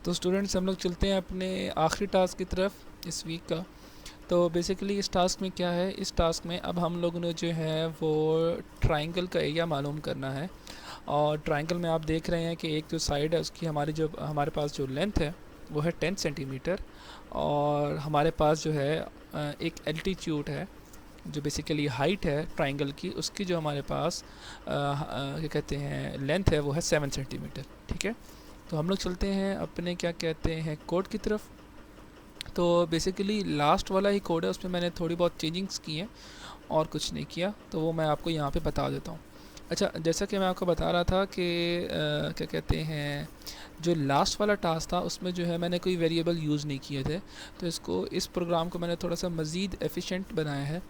तो स्टूडेंट्स हम लोग चलते हैं अपने आखिरी टास्क की तरफ इस वीक का। तो बेसिकली इस टास्क में क्या है, इस टास्क में अब हम लोगों ने जो है वो ट्राइंगल का एरिया मालूम करना है। और ट्राइंगल में आप देख रहे हैं कि एक जो साइड है उसकी हमारे पास जो लेंथ है वो है 10 सेंटीमीटर। और हमारे पास जो है एक एल्टीट्यूड है, जो बेसिकली हाइट है ट्राइंगल की, उसकी जो हमारे पास क्या कहते हैं लेंथ है वो है 7 सेंटीमीटर। ठीक है, तो हम लोग चलते हैं अपने क्या कहते हैं कोड की तरफ। तो बेसिकली लास्ट वाला ही कोड है, उसमें मैंने थोड़ी बहुत चेंजिंग्स की हैं और कुछ नहीं किया, तो वो मैं आपको यहाँ पे बता देता हूँ। अच्छा, जैसा कि मैं आपको बता रहा था कि क्या कहते हैं जो लास्ट वाला टास्क था उसमें जो है मैंने कोई वेरिएबल यूज़ नहीं किए थे, तो इस प्रोग्राम को मैंने थोड़ा सा मज़ीद एफिशिएंट बनाया है।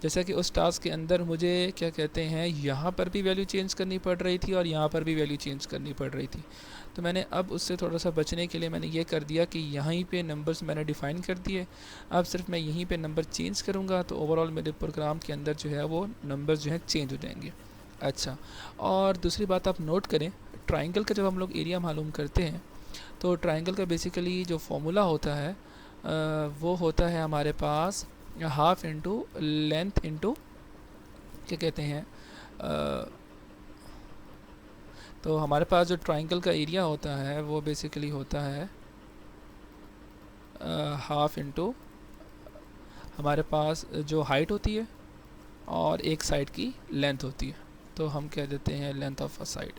जैसा कि उस टास्क के अंदर मुझे क्या कहते हैं यहाँ पर भी वैल्यू चेंज करनी पड़ रही थी और यहाँ पर भी वैल्यू चेंज करनी पड़ रही थी। तो मैंने अब उससे थोड़ा सा बचने के लिए मैंने ये कर दिया कि यहीं पे नंबर्स मैंने डिफ़ाइन कर दिए। अब सिर्फ मैं यहीं पे नंबर चेंज करूँगा तो ओवरऑल मेरे प्रोग्राम के अंदर जो है वो नंबर्स जो है चेंज हो जाएंगे। अच्छा, और दूसरी बात आप नोट करें, ट्राइंगल का जब हम लोग एरिया मालूम करते हैं तो ट्राइंगल का बेसिकली जो फॉर्मूला होता है वो होता है हमारे पास हाफ इंटू लेंथ इंटू क्या कहते हैं तो हमारे पास जो ट्राइंगल का एरिया होता है वो बेसिकली होता है हाफ इंटू हमारे पास जो हाइट होती है और एक साइड की लेंथ होती है, तो हम कह देते हैं लेंथ ऑफ अ साइड।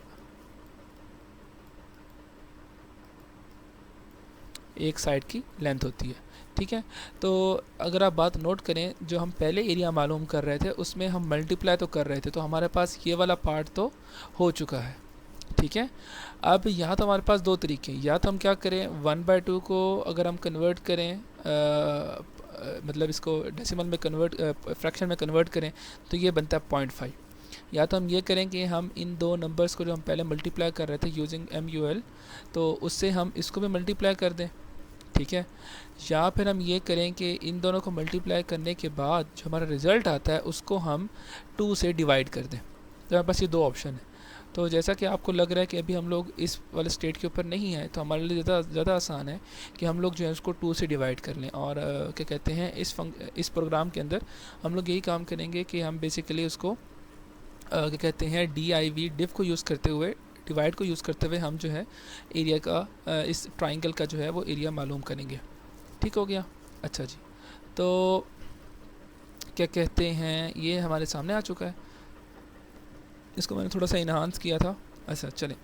एक साइड की लेंथ होती है। ठीक है, तो अगर आप बात नोट करें, जो हम पहले एरिया मालूम कर रहे थे उसमें हम मल्टीप्लाई तो कर रहे थे, तो हमारे पास ये वाला पार्ट तो हो चुका है। ठीक है, अब यहाँ तो हमारे पास दो तरीके हैं, या तो हम क्या करें 1/2 को अगर हम कन्वर्ट करें मतलब इसको डेसिमल में कन्वर्ट फ्रैक्शन में कन्वर्ट करें तो ये बनता है 0.5। या तो हम ये करें कि हम इन दो नंबर्स को जो हम पहले मल्टीप्लाई कर रहे थे यूजिंग MUL, तो उससे हम इसको भी मल्टीप्लाई कर दें। ठीक है, या फिर हम ये करें कि इन दोनों को मल्टीप्लाई करने के बाद जो हमारा रिज़ल्ट आता है उसको हम 2 से डिवाइड कर दें। तो हमारे पास ये दो ऑप्शन है। तो जैसा कि आपको लग रहा है कि अभी हम लोग इस वाले स्टेट के ऊपर नहीं है, तो हमारे लिए ज़्यादा आसान है कि हम लोग जो है उसको 2 से डिवाइड कर लें। और क्या कहते हैं इस प्रोग्राम के अंदर हम लोग यही काम करेंगे कि हम बेसिकली उसको क्या कहते हैं div को यूज़ करते हुए, डिवाइड को यूज़ करते हुए हम जो है एरिया का इस ट्राइंगल का जो है वो एरिया मालूम करेंगे। ठीक हो गया। अच्छा जी, तो क्या कहते हैं ये हमारे सामने आ चुका है, इसको मैंने थोड़ा सा इन्हांस किया था। अच्छा चलें,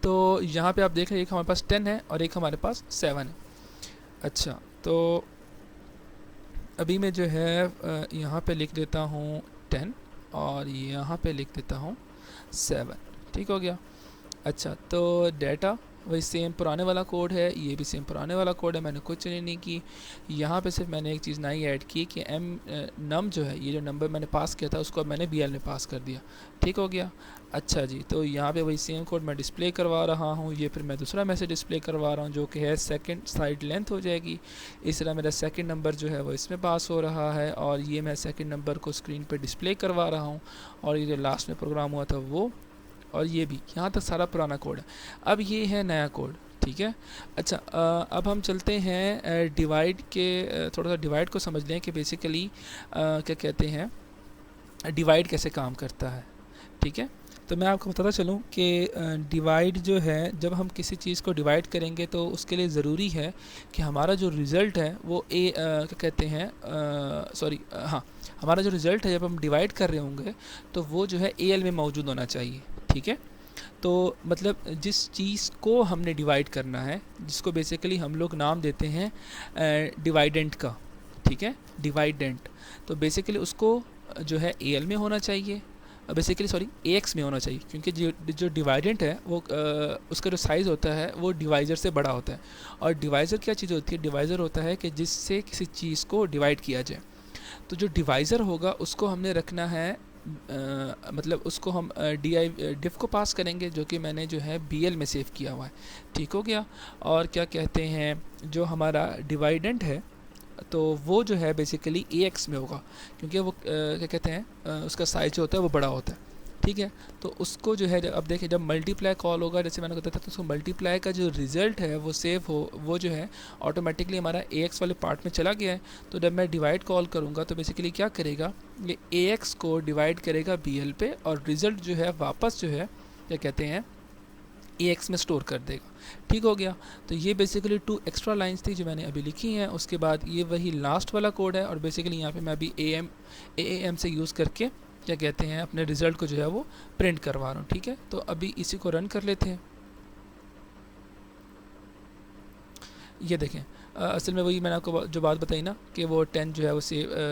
तो यहाँ पे आप देख रहे हैं एक हमारे पास 10 है और एक हमारे पास 7 है। अच्छा, तो अभी मैं जो है यहाँ पे लिख देता हूँ 10 और यहाँ पे लिख देता हूँ 7। ठीक हो गया। अच्छा, तो डेटा वही सेम पुराने वाला कोड है, ये भी सेम पुराने वाला कोड है, मैंने कुछ चेंज नहीं की। यहाँ पे सिर्फ मैंने एक चीज़ नई ऐड की कि नम जो है, ये जो नंबर मैंने पास किया था उसको मैंने BL में पास कर दिया। ठीक हो गया। अच्छा जी, तो यहाँ पे वही सेम कोड मैं डिस्प्ले करवा रहा हूँ, ये फिर मैं दूसरा मैसेज डिस्प्ले करवा रहा हूँ जो कि है सेकंड साइड लेंथ हो जाएगी। इस तरह मेरा सेकंड नंबर जो है वो इसमें पास हो रहा है और ये मैं सेकंड नंबर को स्क्रीन पे डिस्प्ले करवा रहा हूँ। और ये जो लास्ट में प्रोग्राम हुआ था वो, और ये भी, यहाँ तक सारा पुराना कोड है। अब ये है नया कोड। ठीक है। अच्छा, अब हम चलते हैं डिवाइड के, थोड़ा सा डिवाइड को समझ लें कि बेसिकली क्या कहते हैं डिवाइड कैसे काम करता है। ठीक है, तो मैं आपको बताता चलूँ कि डिवाइड जो है, जब हम किसी चीज़ को डिवाइड करेंगे तो उसके लिए ज़रूरी है कि हमारा जो रिज़ल्ट है वो क्या कहते हैं सॉरी हाँ, हमारा जो रिज़ल्ट है जब हम डिवाइड कर रहे होंगे तो वो जो है AL में मौजूद होना चाहिए। ठीक है, तो मतलब जिस चीज़ को हमने डिवाइड करना है, जिसको बेसिकली हम लोग नाम देते हैं डिवाइडेंट का। ठीक है, डिवाइडेंट, तो बेसिकली उसको जो है AL में होना चाहिए, बेसिकली सॉरी AX में होना चाहिए, क्योंकि जो डिवाइडेंट है वो उसका जो साइज़ होता है वो डिवाइज़र से बड़ा होता है। और डिवाइज़र क्या चीज़ होती है, डिवाइज़र होता है कि जिससे किसी चीज़ को डिवाइड किया जाए। तो जो डिवाइज़र होगा उसको हमने रखना है मतलब उसको हम div को पास करेंगे, जो कि मैंने जो है BL में सेव किया हुआ है। ठीक हो गया। और क्या कहते हैं जो हमारा डिवाइडेंट है तो वो जो है बेसिकली AX में होगा, क्योंकि वो क्या कहते हैं उसका साइज जो होता है वो बड़ा होता है। ठीक है। तो उसको जो है अब देखिए जब मल्टीप्लाई कॉल होगा, जैसे मैंने बताया था, तो उसको मल्टीप्लाई का जो रिज़ल्ट है वो सेव हो, वो जो है ऑटोमेटिकली हमारा AX वाले पार्ट में चला गया है। तो जब मैं डिवाइड कॉल करूँगा तो बेसिकली क्या करेगा, ये AX को डिवाइड करेगा BL पे, और रिज़ल्ट जो है वापस जो है क्या कहते हैं AX में स्टोर कर देगा। ठीक हो गया। तो ये बेसिकली 2 एक्स्ट्रा लाइंस थी जो मैंने अभी लिखी हैं। उसके बाद ये वही लास्ट वाला कोड है, और बेसिकली यहाँ पे मैं अभी AAM से यूज़ करके क्या कहते हैं अपने रिज़ल्ट को जो है वो प्रिंट करवा रहा हूँ। ठीक है, तो अभी इसी को रन कर लेते हैं। ये देखें, असल में वही मैंने आपको जो बात बताई ना कि वो 10 जो है वो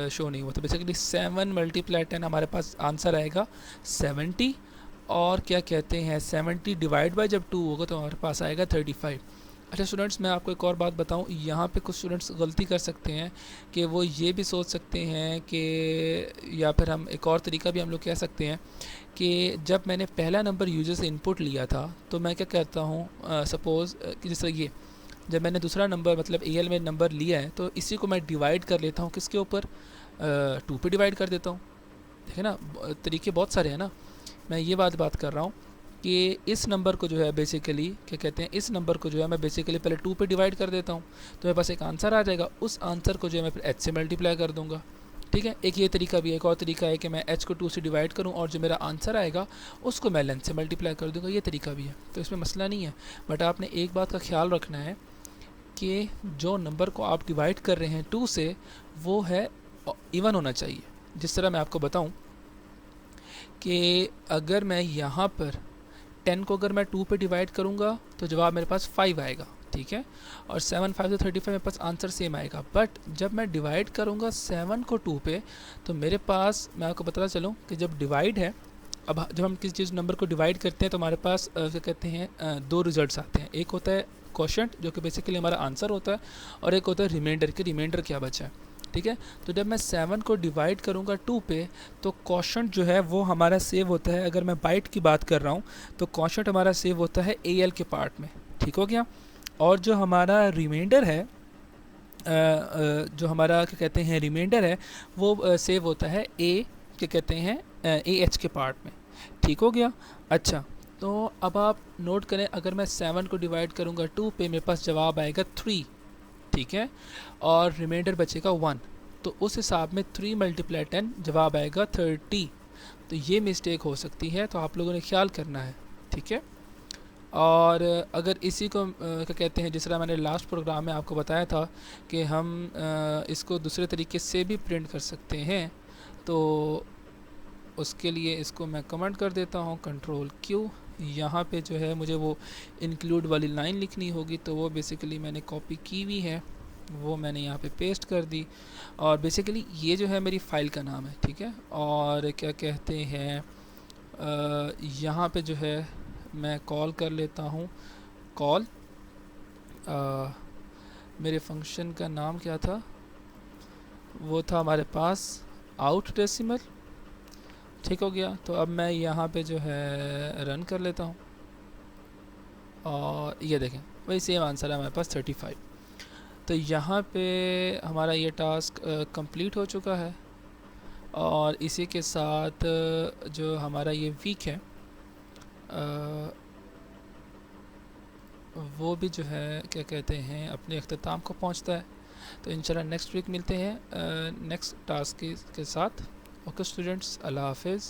शो नहीं हुआ। तो बेसिकली 7 मल्टीप्लाई 10 हमारे पास आंसर आएगा 70, और क्या कहते हैं 70 डिवाइड बाय जब 2 होगा तो हमारे पास आएगा 35। अच्छा स्टूडेंट्स, मैं आपको एक और बात बताऊं, यहाँ पे कुछ स्टूडेंट्स गलती कर सकते हैं कि वो ये भी सोच सकते हैं कि, या फिर हम एक और तरीका भी हम लोग कह सकते हैं कि जब मैंने पहला नंबर यूजर से इनपुट लिया था तो मैं क्या करता हूँ, सपोज़ कि जैसे ये जब मैंने दूसरा नंबर मतलब AL में नंबर लिया है तो इसी को मैं डिवाइड कर लेता हूँ किसके ऊपर, 2 पे डिवाइड कर देता हूँ। देखिए ना, तरीके बहुत सारे हैं ना। मैं ये बात कर रहा हूँ कि इस नंबर को जो है बेसिकली क्या कहते हैं, इस नंबर को जो है मैं बेसिकली पहले 2 पे डिवाइड कर देता हूँ, तो मेरे पास एक आंसर आ जाएगा। उस आंसर को जो है मैं फिर H से मल्टीप्लाई कर दूँगा। ठीक है, एक ये तरीका भी है। एक और तरीका है कि मैं H को 2 से डिवाइड करूँ और जो मेरा आंसर आएगा उसको मैं लेंथ से मल्टीप्लाई कर दूँगा। ये तरीका भी है, तो इसमें मसला नहीं है। बट आपने एक बात का ख्याल रखना है कि जो नंबर को आप डिवाइड कर रहे हैं 2 से, वो है इवन होना चाहिए। जिस तरह मैं आपको बताऊं कि अगर मैं यहाँ पर 10 को अगर मैं 2 पे डिवाइड करूँगा तो जवाब मेरे पास 5 आएगा। ठीक है, और 7 5 से 35 मेरे पास आंसर सेम आएगा। बट जब मैं डिवाइड करूँगा 7 को 2 पे तो मेरे पास, मैं आपको बताता चलूँ कि जब डिवाइड है, अब जब हम किसी चीज़ नंबर को डिवाइड करते हैं तो हमारे पास क्या कहते हैं 2 रिजल्ट्स आते हैं। एक होता है क्वोशंट जो कि बेसिकली हमारा आंसर होता है, और एक होता है रिमाइंडर कि रिमाइंडर क्या बचा है। ठीक है, तो जब मैं 7 को डिवाइड करूँगा 2 पे तो क्वोशंट जो है वो हमारा सेव होता है। अगर मैं बाइट की बात कर रहा हूँ तो क्वोशंट हमारा सेव होता है AL के पार्ट में। ठीक हो गया। और जो हमारा रिमाइंडर है, जो हमारा क्या कहते हैं रिमाइंडर है, वो सेव होता है क्या कहते हैं AH के पार्ट में। ठीक हो गया। अच्छा, तो अब आप नोट करें, अगर मैं 7 को डिवाइड करूँगा 2 पे मेरे पास जवाब आएगा 3। ठीक है, और रिमाइंडर बचेगा 1, तो उस हिसाब में 3 मल्टीप्लाई 10 जवाब आएगा 30। तो ये मिस्टेक हो सकती है, तो आप लोगों ने ख्याल करना है। ठीक है, और अगर इसी को क्या कहते हैं, जिस तरह मैंने लास्ट प्रोग्राम में आपको बताया था कि हम इसको दूसरे तरीके से भी प्रिंट कर सकते हैं, तो उसके लिए इसको मैं कमेंट कर देता हूँ Ctrl+Q। यहाँ पे जो है मुझे वो इंक्लूड वाली लाइन लिखनी होगी, तो वो बेसिकली मैंने कॉपी की हुई है, वो मैंने यहाँ पे पेस्ट कर दी। और बेसिकली ये जो है मेरी फ़ाइल का नाम है। ठीक है, और क्या कहते हैं यहाँ पे जो है मैं कॉल कर लेता हूँ, कॉल मेरे फंक्शन का नाम क्या था, वो था हमारे पास आउट डेसिमल। ठीक हो गया। तो अब मैं यहाँ पे जो है रन कर लेता हूँ, और ये देखें वही सेम आंसर है हमारे पास 35। तो यहाँ पे हमारा ये टास्क कंप्लीट हो चुका है, और इसी के साथ जो हमारा ये वीक है वो भी जो है क्या कहते हैं अपने अख्ताम को पहुँचता है। तो इंशाल्लाह नेक्स्ट वीक मिलते हैं नेक्स्ट टास्क के साथ। ओके स्टूडेंट्स, अल्लाह हाफिज़।